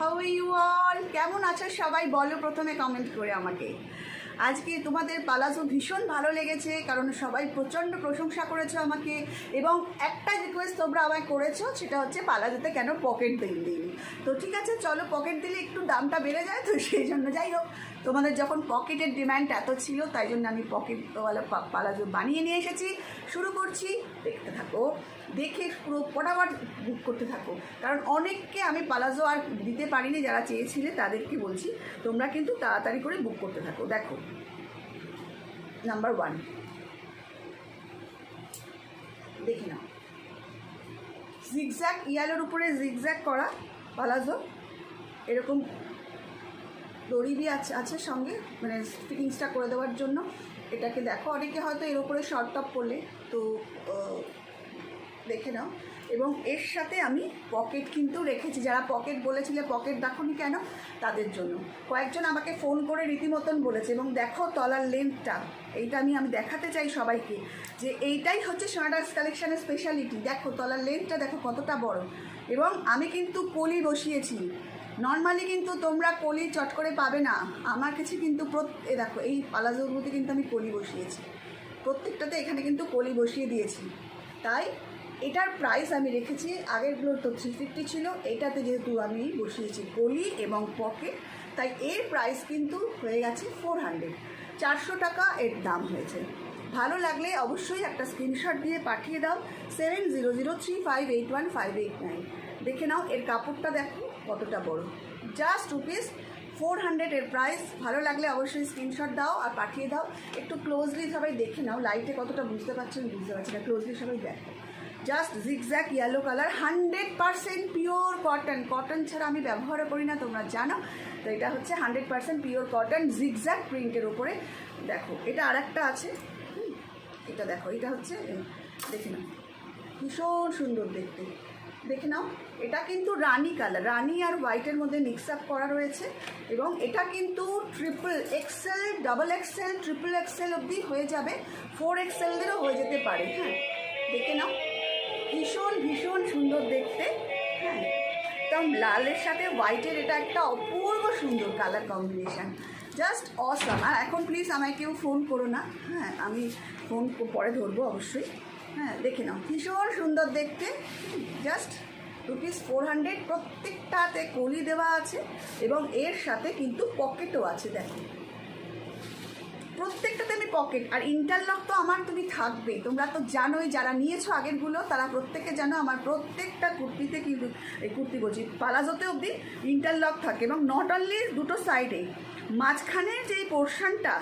How you all, কেমন আছো সবাই বলো প্রথমে কমেন্ট করে আমাকে। আজকে তোমাদের পালাজো ভীষণ ভালো লেগেছে, কারণ সবাই প্রচণ্ড প্রশংসা করেছো আমাকে, এবং একটা রিকোয়েস্ট তোমরা আমায় করেছো, সেটা হচ্ছে পালাজোতে কেন পকেট দিইনি। তো ঠিক আছে, চলো পকেট দিলে একটু দামটা বেড়ে যায়, তো সেই জন্য যাই হোক, তোমাদের যখন পকেটের ডিম্যান্ড এত ছিল তাই জন্য আমি পকেটওয়ালা পালাজো বানিয়ে নিয়ে এসেছি। শুরু করছি, দেখতে থাকো, দেখে পুরো ফটাফট বুক করতে থাকো, কারণ অনেককে আমি পালাজো আর দিতে পারিনি, যারা চেয়েছিলে তাদেরকে বলছি তোমরা কিন্তু তাড়াতাড়ি করে বুক করতে থাকো। দেখো, নাম্বার 1 দেখে নাও, জিগজ্যাগ ইয়ালোর উপরে জিগজ্যাগ করা পালাজো, এরকম দড়ি দিয়ে আছে সঙ্গে, মানে ফিটিংসটা করে দেওয়ার জন্য। এটাকে দেখো, অনেকে হয়তো এর উপরে শর্ট টপ পরলে, তো দেখে নাও। এবং এর সাথে আমি পকেট কিন্তু রেখেছি, যারা পকেট বলেছিলে পকেট দেখোনি কেন, তাদের জন্য কয়েকজন আমাকে ফোন করে রীতিমতন বলেছে। এবং দেখো তলার লেন্থটা, এইটা আমি দেখাতে চাই সবাইকে, যে এইটাই হচ্ছে সোনাডাক্স কালেকশানের স্পেশালিটি। দেখো তলার লেন্থটা দেখো কতটা বড়, এবং আমি কিন্তু কলি বসিয়েছি। নর্মালি কিন্তু তোমরা কলি চট করে পাবে না, আমার কাছে কিন্তু দেখো এই পালাজোগুলোতে কিন্তু আমি কলি বসিয়েছি, প্রত্যেকটাতে এখানে কিন্তু কলি বসিয়ে দিয়েছি। তাই এটার প্রাইস আমি রেখেছি, আগেরগুলো তো 350 ছিল, এটাতে যেহেতু আমি বসিয়েছি কলি এবং পকেট, তাই এর প্রাইস কিন্তু হয়ে গেছে 400, 400 টাকা এর দাম হয়েছে। ভালো লাগলে অবশ্যই একটা স্ক্রিনশট দিয়ে পাঠিয়ে দাও 7003581589। দেখে নাও, এর কাপড়টা দেখো কতটা বড়, জাস্ট রুপিস 400 এর প্রাইস। ভালো লাগলে অবশ্যই স্ক্রিনশট দাও আর পাঠিয়ে দাও। একটু ক্লোজলি সবাই দেখে নাও, লাইটে কতটা বুঝতে পারছো আমি বুঝতে পারছি না, ক্লোজলি সবাই দেখো। Just zigzag yellow colour, 100% pure cotton, cotton ছাড়া আমি ব্যবহারও করি না তোমরা জানো। তো এটা হচ্ছে 100% পিওর কটন জিগজ্যাগ প্রিন্টের ওপরে। দেখো এটা আর একটা আছে, এটা দেখো, এটা হচ্ছে, দেখে নাও ভীষণ সুন্দর দেখতে, দেখে নাও। এটা কিন্তু রানি কালার, রানি আর হোয়াইটের মধ্যে মিক্স আপ করা রয়েছে, এবং এটা কিন্তু XXL, XXL, XXL অবধি হয়ে যাবে, 4XLদেরও হয়ে যেতে পারে। হ্যাঁ, দেখে নাও, ভীষণ ভীষণ সুন্দর দেখতে। হ্যাঁ, একদম লালের সাথে হোয়াইটের এটা একটা অপূর্ব সুন্দর কালার কম্বিনেশান, জাস্ট অসাম। আর এখন প্লিজ আমায় কেউ ফোন করো না, হ্যাঁ আমি ফোন পরে ধরবো অবশ্যই। হ্যাঁ, দেখে নাও, ভীষণ সুন্দর দেখতে, জাস্ট রুপিস 400। প্রত্যেকটাতে কলি দেওয়া আছে, এবং এর সাথে কিন্তু পকেটও আছে। দেখো প্রত্যেকটাতে আমি পকেট আর ইন্টারলক তো আমার তুমি থাকবেই, তোমরা তো জানোই, যারা নিয়েছো আগেরগুলো তারা প্রত্যেকে জানো আমার প্রত্যেকটা কুর্তিতে কিন্তু, এই কুর্তি বলছি পালাজোতে অবধি ইন্টারলক থাকে, এবং নট অনলি দুটো সাইডে, মাঝখানে যে পোর্শনটা,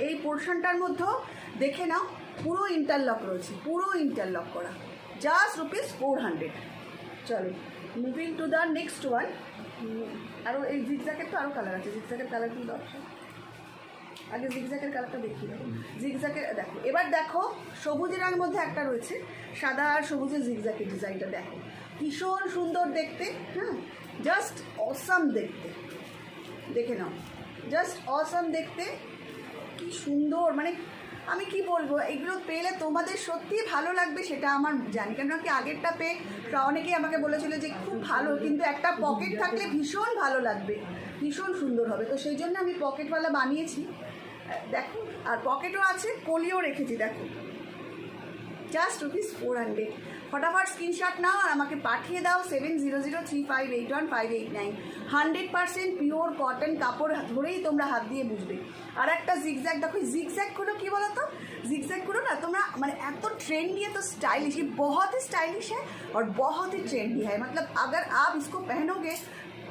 এই পোর্শনটার মধ্যেও দেখে নাও পুরো ইন্টারলক রয়েছে, পুরো ইন্টারলক করা, জাস্ট রুপিস 400। চলো moving to the next one. আরও এই জিগজ্যাগের তো আরও কালার আছে, জিগজ্যাগের কালার কি দরকার, আগে জিগজ্যাগের কালারটা দেখিয়ে দেবো। জিগজ্যাগের দেখো, এবার দেখো সবুজের রঙের মধ্যে একটা রয়েছে, সাদা আর সবুজের জিগজ্যাগের ডিজাইনটা দেখো, ভীষণ সুন্দর দেখতে। হ্যাঁ, জাস্ট অসাম দেখতে, দেখে নাও, জাস্ট অসাম দেখতে, কি সুন্দর, মানে আমি কি বলবো, এগুলো পেলে তোমাদের সত্যিই ভালো লাগবে, সেটা আমার জানি, কেন কি আগেরটা পেয়ে অনেকেই আমাকে বলেছিল যে খুব ভালো, কিন্তু একটা পকেট থাকলে ভীষণ ভালো লাগবে, ভীষণ সুন্দর হবে, তো সেই জন্য আমি পকেটওয়ালা বানিয়েছি। দেখো, আর পকেটও আছে, কলিও রেখেছি, দেখো জাস্ট রুপিস 400। ফটাফট স্ক্রিনশট নাও আর আমাকে পাঠিয়ে দাও 7003581589। 100% পিওর কটন কাপড় ধরেই তোমরা হাত দিয়ে বুঝবে। আর একটা জিগজ্যাগ দেখো, জিগজ্যাগগুলো কী বলো তো, জিগজ্যাগগুলো না তোমরা মানে এত ट्रेंडी है, तो स्टाइलिश, ये बहुत ही स्टाइलिश है और बहुत ही ट्रेंडी है, मतलब अगर आप इसको पहनोगे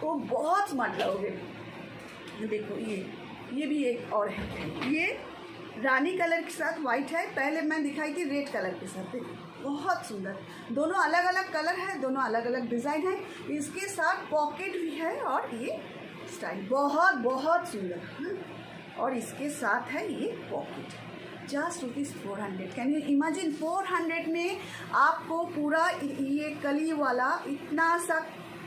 तो बहुत स्मार्ट लगोगे। देखो ये भी एक और है, ये रानी कलर के साथ वाइट है, पहले मैं दिखाई थी रेड कलर के साथ, बहुत सुंदर, दोनों अलग अलग कलर है, दोनों अलग अलग डिज़ाइन है, इसके साथ पॉकेट भी है, और ये स्टाइल बहुत बहुत सुंदर। और इसके साथ है ये pocket, just rupees 400। Can you imagine 400 में आपको पूरा ये कली वाला इतना सा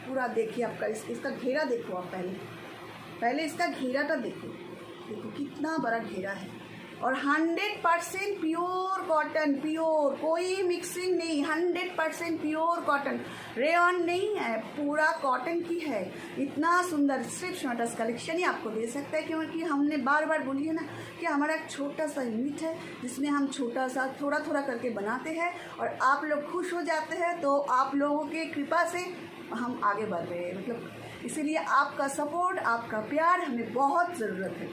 पूरा, देखिए आपका इसका घेरा देखो, आप पहले इसका घेराटा देखो, देखो कितना बड़ा घेरा है, और 100% प्योर कॉटन, प्योर, कोई मिक्सिंग नहीं, 100% प्योर कॉटन, रेयॉन नहीं है, पूरा कॉटन की है। इतना सुंदर सिर्फ शॉर्टस कलेक्शन ही आपको दे सकता है, क्योंकि हमने बार बार बोली है ना कि हमारा एक छोटा सा यूनिट है जिसमें हम छोटा सा थोड़ा थोड़ा करके बनाते हैं और आप लोग खुश हो जाते हैं। तो आप लोगों की कृपा से हम आगे बढ़ रहे हैं, मतलब इसीलिए आपका सपोर्ट, आपका प्यार हमें बहुत ज़रूरत है।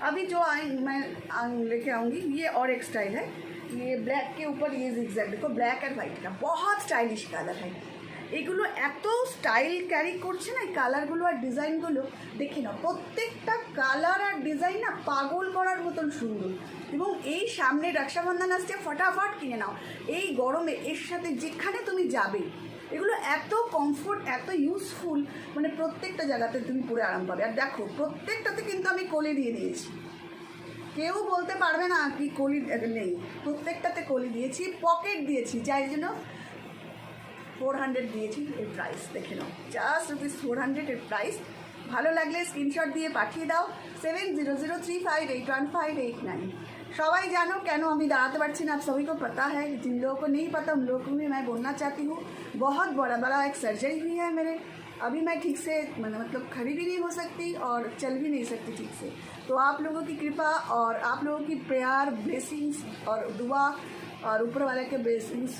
अभी जो मैं लेके आऊँगी ये और एक स्टाइल है, ये ब्लैक के ऊपर ये जिगजैग, देखो ब्लैक एंड वाइट का बहुत स्टाइलिश कलर है। এগুলো এত স্টাইল ক্যারি করছে না এই কালারগুলো আর ডিজাইনগুলো, দেখে না প্রত্যেকটা কালার আর ডিজাইন না পাগল করার মতন সুন্দর। এবং এই সামনে রক্ষাবন্ধন আসছে, ফটাফট কিনে নাও এই গরমে, এর সাথে যেখানে তুমি যাবে এগুলো এত কমফোর্ট, এত ইউজফুল, মানে প্রত্যেকটা জায়গাতে তুমি পরে আরাম পাবে। আর দেখো প্রত্যেকটাতে কিন্তু আমি কলি দিয়ে দিয়েছি, কেউ বলতে পারবে না কি কলি নেই, প্রত্যেকটাতে কলি দিয়েছি, পকেট দিয়েছি, যাই জন্য 400 দিয়েছি এর প্রাইস, দেখে নাও জাস্ট রুপিস 400 এর প্রাইস। ভালো লাগলে স্ক্রিনশট দিয়ে পাঠিয়ে দাও 7003581589। সবাই জানো কেন আমি দাঁড়াতে পারছি না, आप सभी को पता है, जिन लोगों को नहीं पता उन लोगों को भी मैं बोलना चाहती हूँ। बहुत बड़ा एक सर्जरी हुई है मेरे, अभी मैं ठीक से मतलब खड़ी भी नहीं हो सकती और चल भी नहीं सकती ठीक से। तो आप लोगों की कृपा और आप लोगों की प्यार, ब्लेसिंग्स और दुआ और ऊपर वाले के ब्लेसिंग्स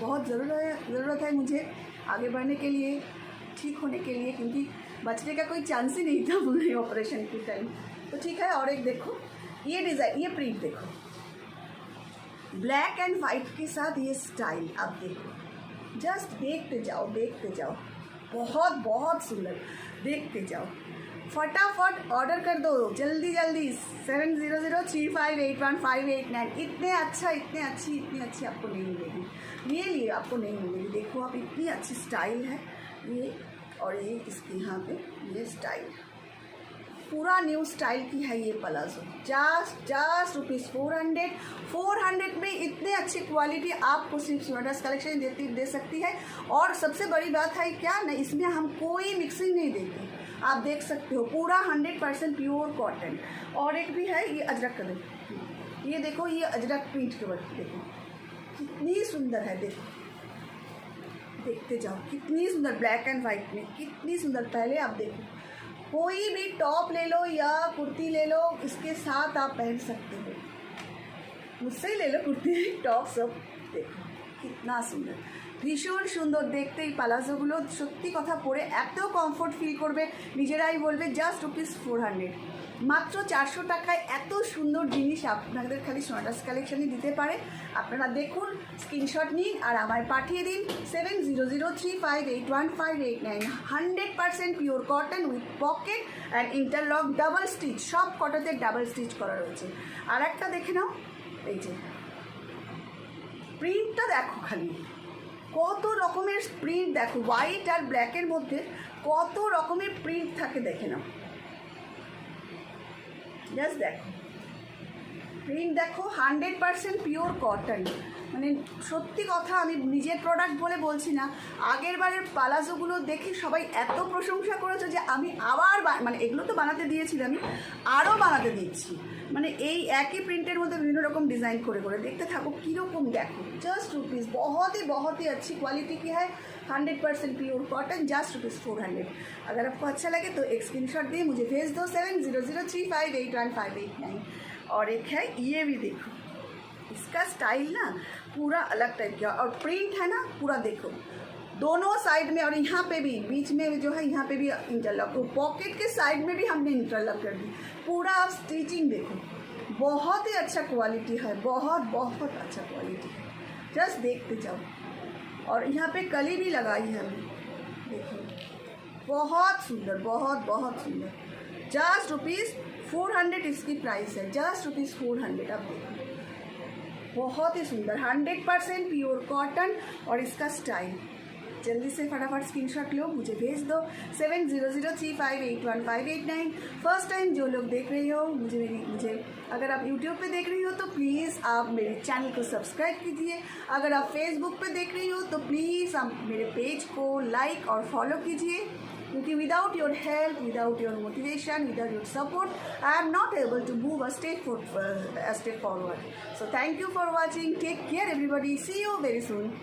बहुत ज़रूरत है मुझे आगे बढ़ने के लिए, ठीक होने के लिए, क्योंकि बचने का कोई चांस ही नहीं था मुझे ऑपरेशन के टाइम। तो ठीक है, और एक देखो ये डिज़ाइन, ये प्रिंट देखो, ब्लैक एंड वाइट के साथ ये स्टाइल आप देखो, जस्ट देखते जाओ, बहुत बहुत सुंदर, देखते जाओ, फटाफट ऑर्डर कर दो जल्दी 7003581589। इतनी अच्छी आपको नहीं मिलेगी, ये लिए आपको नहीं मिलेगी। देखो आप इतनी अच्छी स्टाइल है ये, और ये इसके यहाँ पे ये स्टाइल पूरा न्यू स्टाइल की है ये प्लाजो, जस्ट रुपीज़ 400 में इतने अच्छी क्वालिटी आपको सिर्फ शॉर्टस कलेक्शन दे सकती है। और सबसे बड़ी बात है क्या ना, इसमें हम कोई मिक्सिंग नहीं देते, आप देख सकते हो पूरा 100% प्योर कॉटन। और एक भी है ये अजरक कलर, ये देखो ये अजरक प्रिंट के वर्क, देखो कितनी सुंदर है, देखो देखते जाओ कितनी सुंदर, ब्लैक एंड वाइट में कितनी सुंदर। पहले आप देखो कोई भी टॉप ले लो या कुर्ती ले लो, इसके साथ आप पहन सकते हो, मुझसे ही ले लो कुर्ती टॉप सब, देखो कितना सुंदर, ভীষণ সুন্দর দেখতে এই পালাজোগুলো। সত্যি কথা পরে এত কমফোর্ট ফিল করবে, নিজেরাই বলবে জাস্ট রুপিস 400, মাত্র 400 টাকায় এত সুন্দর জিনিস আপনাদের খালি শর্টস কালেকশনই দিতে পারে। আপনারা দেখুন, স্ক্রিনশট নিন আর আমায় পাঠিয়ে দিন 7003581589। 100% pure cotton with pocket and interlock, double stitch, সব কটনতে ডাবল স্টিচ করা রয়েছে। আর একটা দেখে নাও, এই যে প্রিন্টটা দেখো, খালি কত রকমের প্রিন্ট দেখো, হোয়াইট আর ব্ল্যাকের মধ্যে কত রকমের প্রিন্ট থাকে, দেখে নাও, জাস্ট দেখো প্রিন্ট দেখো, 100% পিওর কটন। মানে সত্যি কথা, আমি নিজের প্রোডাক্ট বলে বলছি না, আগের বারের পালাজোগুলো দেখে সবাই এত প্রশংসা করেছে যে আমি আবার মানে এগুলো তো বানাতে দিয়েছিলাম, আমি আরও বানাতে দিচ্ছি, মানে এই একই প্রিন্টের মধ্যে বিভিন্ন রকম डिज़ाइन করে देखते থাকো কীরকম, দেখো जस्ट रुपीज़ बहुत ही अच्छी क्वालिटी की है, 100% प्योर कॉटन, जस्ट रुपीज़ 400। अगर आपको अच्छा लगे तो एक स्क्रीनशॉट दिए मुझे भेज दो 7003581589। और एक है ये भी देखो, इसका स्टाइल ना पूरा अलग टाइप का, और प्रिंट है ना पूरा, देखो दोनों साइड में, और यहाँ पे भी बीच में जो है यहाँ पे भी इंटरलॉक, तो पॉकेट के साइड में भी हमने इंटरलॉक कर दी, पूरा आप स्टिचिंग देखो, बहुत ही अच्छा क्वालिटी है, बहुत अच्छा क्वालिटी है, जस्ट देखते जाओ। और यहाँ पे कली भी लगाई है हमने, देखो बहुत सुंदर, बहुत सुंदर, जस्ट रुपीज़ 400 इसकी प्राइस है, जस्ट रुपीज़ 400। आप देखो बहुत ही सुंदर, 100% प्योर कॉटन, और इसका स्टाइल जल्दी से फटाफट स्क्रीनशॉट लो, मुझे भेज दो 7003581589। फर्स्ट टाइम जो लोग देख रहे हो मुझे अगर आप यूट्यूब पे देख रही हो तो प्लीज़ आप मेरे चैनल को सब्सक्राइब कीजिए, अगर आप फेसबुक पे देख रही हो तो प्लीज़ आप मेरे पेज को लाइक और फॉलो कीजिए। क्योंकि without your help, without your motivation, without your support, I am not able to move a step forward. So thank you for watching. Take care everybody. See you very soon.